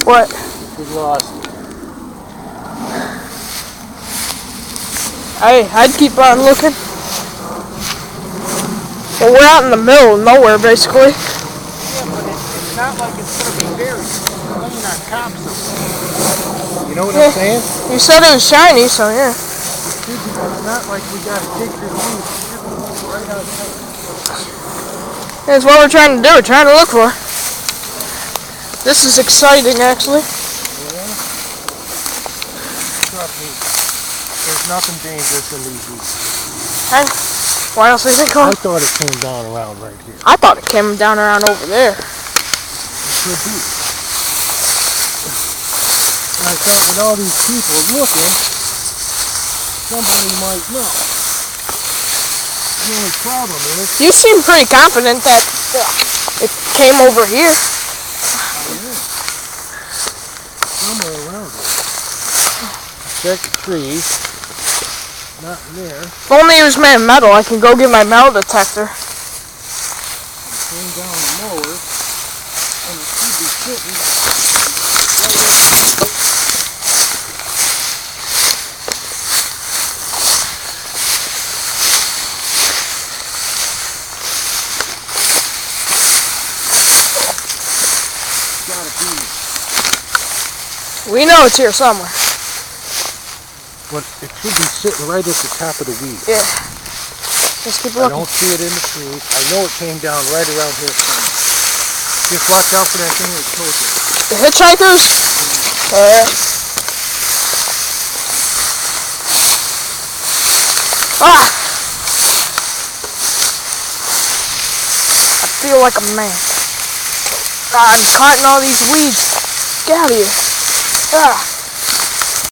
What? We lost. I'd keep on looking. Well, we're out in the middle of nowhere, basically. Yeah, but it's not like it's going to be buried. It's laying on top somewhere. You know what I'm saying? You said it was shiny, so yeah. It's not like we got to dig through the weeds. It's just right on top. That's what we're trying to do. We're trying to look for. This is exciting, actually. Yeah. Trust me, there's nothing dangerous in these weeds. Hey, why else do you think? I thought it came down around right here. I thought it came down around over there. It could be. And I thought with all these people looking, somebody might know. The only problem is... You seem pretty confident that it came over here. Somewhere around it. Check the trees. Not in there. If only it was made of metal, I can go get my metal detector. It came down the mower, and it should be sitting right there. Gotta be. We know it's here somewhere. But it should be sitting right at the top of the weed. Yeah. Just keep I looking. don't see it in the trees. I know it came down right around here somewhere. Just watch out for that thing that told you. The hitchhikers? Ah! I feel like a man. I'm caught in all these weeds. Get out of here. Ah!